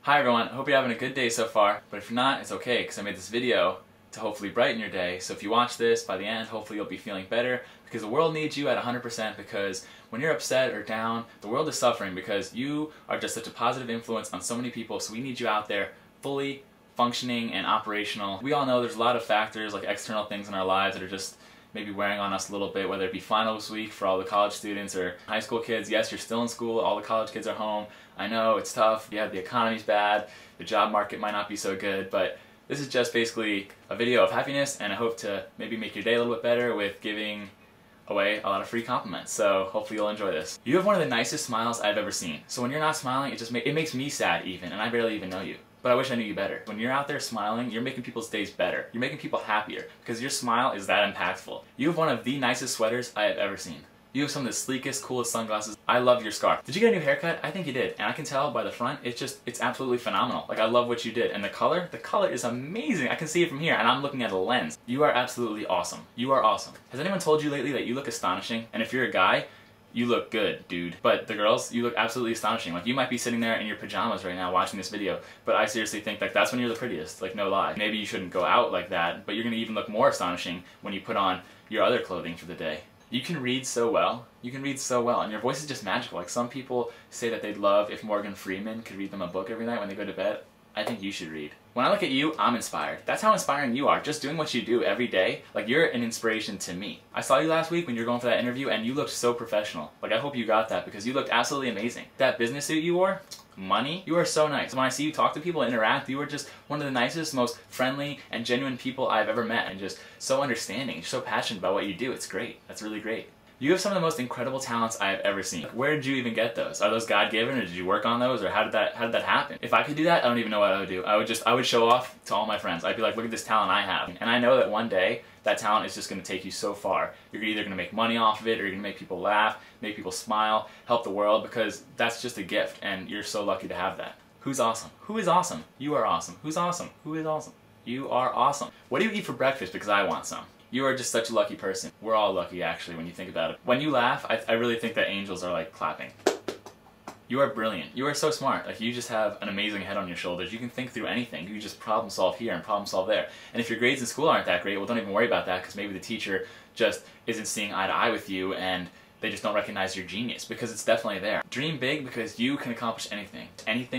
Hi everyone, I hope you're having a good day so far, but if you're not, it's okay because I made this video to hopefully brighten your day. So if you watch this, by the end, hopefully you'll be feeling better because the world needs you at 100%, because when you're upset or down, the world is suffering because you are just such a positive influence on so many people, so we need you out there fully functioning and operational. We all know there's a lot of factors like external things in our lives that are just maybe wearing on us a little bit, whether it be finals week for all the college students or high school kids. Yes, you're still in school, all the college kids are home. I know it's tough, yeah, the economy's bad, the job market might not be so good, but this is just basically a video of happiness, and I hope to maybe make your day a little bit better with giving away a lot of free compliments. So hopefully you'll enjoy this. You have one of the nicest smiles I've ever seen. So when you're not smiling, it makes me sad even, and I barely even know you. But I wish I knew you better. When you're out there smiling, you're making people's days better. You're making people happier because your smile is that impactful. You have one of the nicest sweaters I have ever seen. You have some of the sleekest, coolest sunglasses. I love your scarf. Did you get a new haircut? I think you did. And I can tell by the front, it's absolutely phenomenal. Like, I love what you did. And the color is amazing. I can see it from here, and I'm looking at a lens. You are absolutely awesome. You are awesome. Has anyone told you lately that you look astonishing? And if you're a guy, you look good, dude. But the girls, you look absolutely astonishing. Like, you might be sitting there in your pajamas right now watching this video, but I seriously think like that's when you're the prettiest, like no lie. Maybe you shouldn't go out like that, but you're gonna even look more astonishing when you put on your other clothing for the day. You can read so well. You can read so well, and your voice is just magical. Like, some people say that they'd love if Morgan Freeman could read them a book every night when they go to bed. I think you should read. When I look at you, I'm inspired. That's how inspiring you are, just doing what you do every day. Like, you're an inspiration to me. I saw you last week when you were going for that interview, and you looked so professional. Like, I hope you got that because you looked absolutely amazing. That business suit you wore, money, you are so nice. When I see you talk to people and interact, you are just one of the nicest, most friendly and genuine people I've ever met, and just so understanding. You're so passionate about what you do. It's great. That's really great. You have some of the most incredible talents I have ever seen. Where did you even get those? Are those God-given, or did you work on those, or how did that happen? If I could do that, I don't even know what I would do. I would show off to all my friends. I'd be like, look at this talent I have. And I know that one day, that talent is just going to take you so far. You're either going to make money off of it, or you're going to make people laugh, make people smile, help the world, because that's just a gift, and you're so lucky to have that. Who's awesome? Who is awesome? You are awesome. Who's awesome? Who is awesome? You are awesome. What do you eat for breakfast? Because I want some. You are just such a lucky person. We're all lucky, actually, when you think about it. When you laugh, I really think that angels are like clapping. You are brilliant. You are so smart. Like, you just have an amazing head on your shoulders. You can think through anything. You can just problem solve here and problem solve there. And if your grades in school aren't that great, well, don't even worry about that, because maybe the teacher just isn't seeing eye to eye with you, and they just don't recognize your genius, because it's definitely there. Dream big, because you can accomplish anything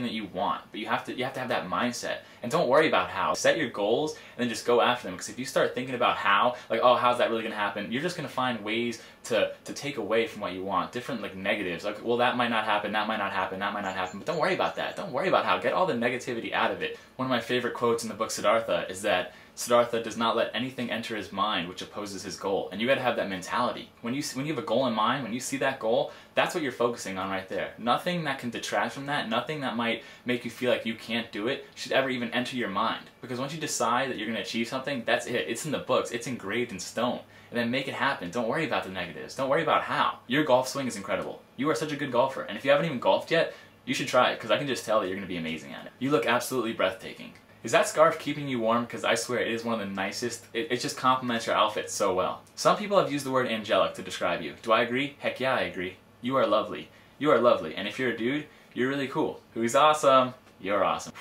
that you want, but you have to have that mindset. And don't worry about how. Set your goals and then just go after them, because if you start thinking about how, like, oh, how's that really gonna happen, you're just gonna find ways to take away from what you want, different like negatives, like, well, that might not happen, that might not happen, that might not happen, but don't worry about that. Don't worry about how. Get all the negativity out of it. One of my favorite quotes in the book Siddhartha is that Siddhartha does not let anything enter his mind which opposes his goal. And you gotta have that mentality. When you have a goal in mind, when you see that goal, that's what you're focusing on right there. Nothing that can detract from that, nothing that might make you feel like you can't do it, should ever even enter your mind. Because once you decide that you're gonna achieve something, that's it. It's in the books. It's engraved in stone. And then make it happen. Don't worry about the negatives. Don't worry about how. Your golf swing is incredible. You are such a good golfer. And if you haven't even golfed yet, you should try it, because I can just tell that you're gonna be amazing at it. You look absolutely breathtaking. Is that scarf keeping you warm? Because I swear it is one of the nicest. It just complements your outfit so well. Some people have used the word angelic to describe you. Do I agree? Heck yeah, I agree. You are lovely. You are lovely. And if you're a dude, you're really cool. Who's awesome? You're awesome.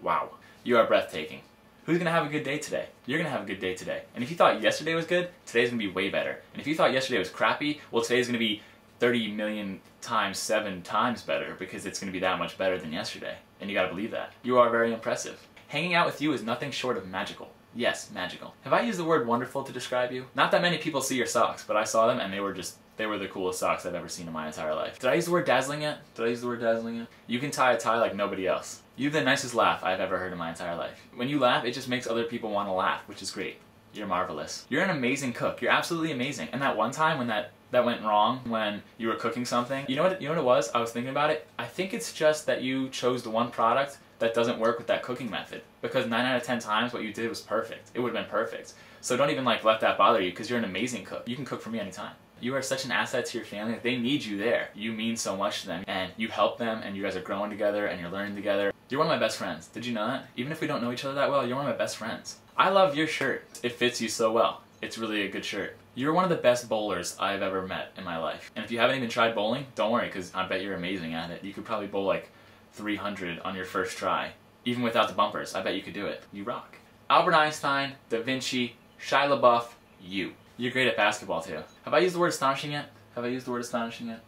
Wow. You are breathtaking. Who's gonna have a good day today? You're gonna have a good day today. And if you thought yesterday was good, today's gonna be way better. And if you thought yesterday was crappy, well, today's gonna be 30 million times 7 times better, because it's gonna be that much better than yesterday. And you gotta believe that. You are very impressive. Hanging out with you is nothing short of magical. Yes, magical. Have I used the word wonderful to describe you? Not that many people see your socks, but I saw them and they were the coolest socks I've ever seen in my entire life. Did I use the word dazzling yet? Did I use the word dazzling yet? You can tie a tie like nobody else. You have the nicest laugh I've ever heard in my entire life. When you laugh, it just makes other people want to laugh, which is great. You're marvelous. You're an amazing cook. You're absolutely amazing. And that one time when that went wrong, when you were cooking something, you know what it was? I was thinking about it. I think it's just that you chose the one product that doesn't work with that cooking method, because 9 out of 10 times what you did was perfect. It would have been perfect. So don't even like let that bother you, because you're an amazing cook. You can cook for me anytime. You are such an asset to your family. They need you there. You mean so much to them, and you help them, and you guys are growing together, and you're learning together. You're one of my best friends. Did you know that? Even if we don't know each other that well, you're one of my best friends. I love your shirt. It fits you so well. It's really a good shirt. You're one of the best bowlers I've ever met in my life. And if you haven't even tried bowling, don't worry, because I bet you're amazing at it. You could probably bowl like 300 on your first try. Even without the bumpers, I bet you could do it. You rock. Albert Einstein, Da Vinci, Shia LaBeouf, you. You're great at basketball too. Have I used the word astonishing yet? Have I used the word astonishing yet?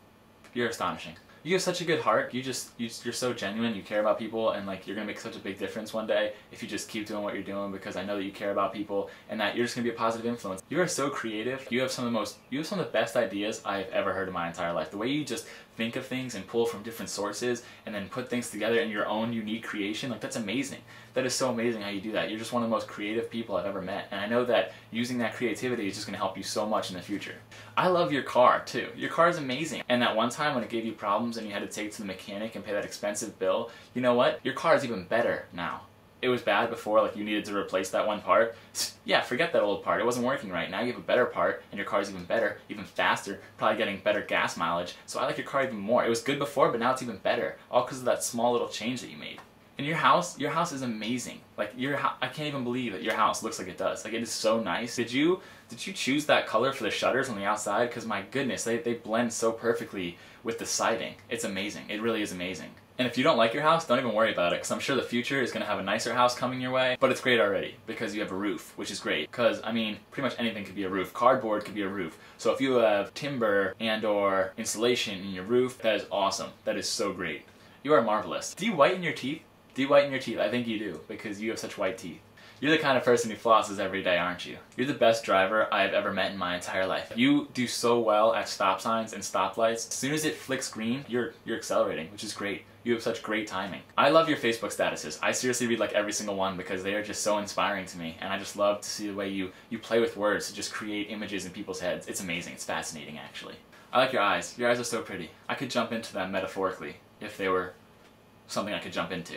You're astonishing. You have such a good heart. You're so genuine. You care about people, and like you're gonna make such a big difference one day if you just keep doing what you're doing, because I know that you care about people and that you're just gonna be a positive influence. You are so creative. You have some of the best ideas I've ever heard in my entire life. The way you just think of things and pull from different sources and then put things together in your own unique creation, like that's amazing. That is so amazing how you do that. You're just one of the most creative people I've ever met, and I know that using that creativity is just gonna help you so much in the future. I love your car too. Your car is amazing. And that one time when it gave you problems and you had to take it to the mechanic and pay that expensive bill, you know what? Your car is even better now. It was bad before, like you needed to replace that one part. Yeah, forget that old part. It wasn't working right. Now you have a better part and your car's even better, even faster, probably getting better gas mileage. So I like your car even more. It was good before, but now it's even better. All because of that small little change that you made. And your house is amazing. Like I can't even believe that your house looks like it does. Like it is so nice. Did you choose that color for the shutters on the outside? Because my goodness, they blend so perfectly with the siding. It's amazing. It really is amazing. And if you don't like your house, don't even worry about it, because I'm sure the future is going to have a nicer house coming your way. But it's great already, because you have a roof, which is great. Because, I mean, pretty much anything could be a roof. Cardboard could be a roof. So if you have timber and or insulation in your roof, that is awesome. That is so great. You are marvelous. Do you whiten your teeth? Do you whiten your teeth? I think you do, because you have such white teeth. You're the kind of person who flosses every day, aren't you? You're the best driver I have ever met in my entire life. You do so well at stop signs and stoplights. As soon as it flicks green, you're accelerating, which is great. You have such great timing. I love your Facebook statuses. I seriously read like every single one because they are just so inspiring to me, and I just love to see the way you play with words to just create images in people's heads. It's amazing. It's fascinating, actually. I like your eyes. Your eyes are so pretty. I could jump into them metaphorically if they were something I could jump into.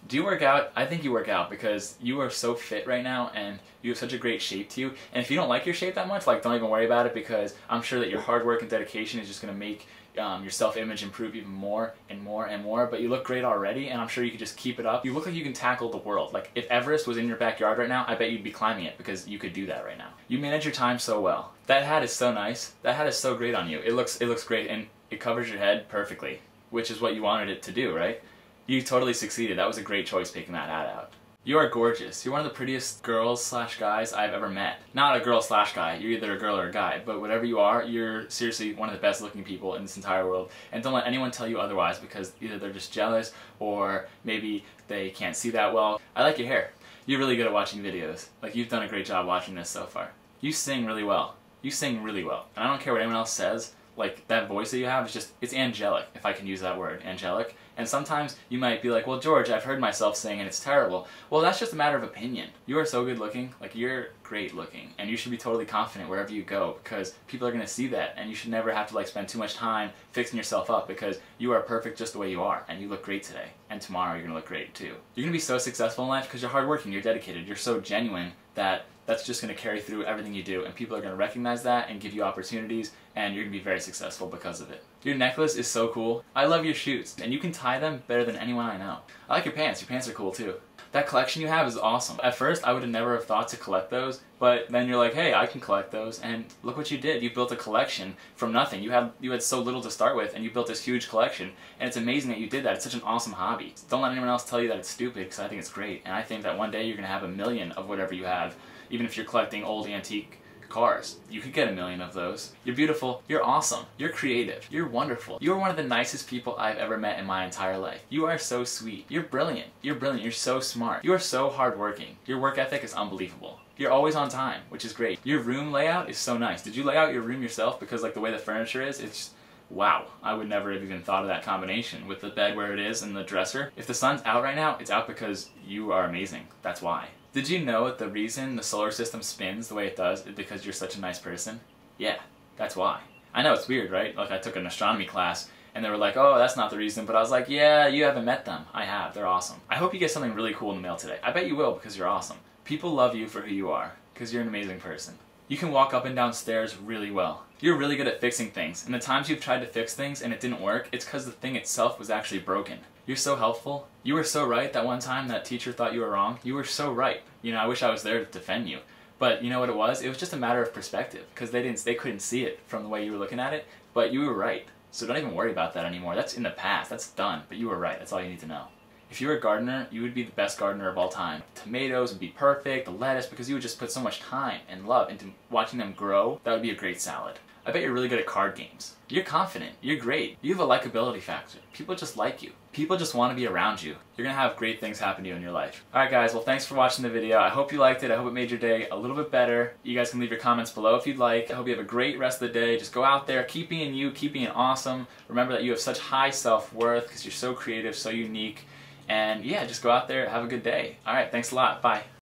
Do you work out? I think you work out because you are so fit right now and you have such a great shape to you. And if you don't like your shape that much, like don't even worry about it, because I'm sure that your hard work and dedication is just going to make your self-image improve even more and more and more. But you look great already, and I'm sure you could just keep it up. You look like you can tackle the world. Like if Everest was in your backyard right now, I bet you'd be climbing it, because you could do that right now. You manage your time so well. That hat is so nice. That hat is so great on you. It looks great, and it covers your head perfectly, which is what you wanted it to do, right? You totally succeeded. That was a great choice picking that hat out. You are gorgeous. You're one of the prettiest girls slash guys I've ever met. Not a girl slash guy. You're either a girl or a guy. But whatever you are, you're seriously one of the best looking people in this entire world. And don't let anyone tell you otherwise, because either they're just jealous or maybe they can't see that well. I like your hair. You're really good at watching videos. Like you've done a great job watching this so far. You sing really well. You sing really well. And I don't care what anyone else says. Like that voice that you have is just, it's angelic, if I can use that word, angelic. And sometimes you might be like, well, George, I've heard myself sing and it's terrible. Well, that's just a matter of opinion. You are so good looking, like you're great looking, and you should be totally confident wherever you go, because people are going to see that, and you should never have to like spend too much time fixing yourself up, because you are perfect just the way you are, and you look great today, and tomorrow you're going to look great too. You're going to be so successful in life because you're hardworking, you're dedicated, you're so genuine that that's just going to carry through everything you do, and people are going to recognize that and give you opportunities, and you're going to be very successful because of it. Your necklace is so cool. I love your shoes, and you can tie them better than anyone I know. I like your pants. Your pants are cool too. That collection you have is awesome. At first, I would have never have thought to collect those, but then you're like, hey, I can collect those, and look what you did. You built a collection from nothing. You had so little to start with, and you built this huge collection, and it's amazing that you did that. It's such an awesome hobby. Don't let anyone else tell you that it's stupid, because I think it's great, and I think that one day you're going to have 1 million of whatever you have, even if you're collecting old antique cars. You could get 1 million of those. You're beautiful. You're awesome. You're creative. You're wonderful. You're one of the nicest people I've ever met in my entire life. You are so sweet. You're brilliant. You're brilliant. You're so smart. You are so hardworking. Your work ethic is unbelievable. You're always on time, which is great. Your room layout is so nice. Did you lay out your room yourself? Because like the way the furniture is, it's wow. I would never have even thought of that combination with the bed where it is and the dresser. If the sun's out right now, it's out because you are amazing. That's why. Did you know that the reason the solar system spins the way it does is because you're such a nice person? Yeah, that's why. I know it's weird, right? Like I took an astronomy class and they were like, oh, that's not the reason, but I was like, yeah, you haven't met them. I have. They're awesome. I hope you get something really cool in the mail today. I bet you will, because you're awesome. People love you for who you are, because you're an amazing person. You can walk up and down stairs really well. You're really good at fixing things, and the times you've tried to fix things and it didn't work, it's because the thing itself was actually broken. You're so helpful. You were so right that one time that teacher thought you were wrong. You were so right. You know, I wish I was there to defend you. But you know what it was? It was just a matter of perspective, because they couldn't see it from the way you were looking at it, but you were right. So don't even worry about that anymore. That's in the past. That's done. But you were right. That's all you need to know. If you were a gardener, you would be the best gardener of all time. Tomatoes would be perfect, the lettuce, because you would just put so much time and love into watching them grow. That would be a great salad. I bet you're really good at card games. You're confident. You're great. You have a likability factor. People just like you. People just want to be around you. You're going to have great things happen to you in your life. Alright guys, well thanks for watching the video. I hope you liked it. I hope it made your day a little bit better. You guys can leave your comments below if you'd like. I hope you have a great rest of the day. Just go out there, keep being you, keep being awesome. Remember that you have such high self-worth because you're so creative, so unique. And yeah, just go out there, have a good day. Alright, thanks a lot. Bye.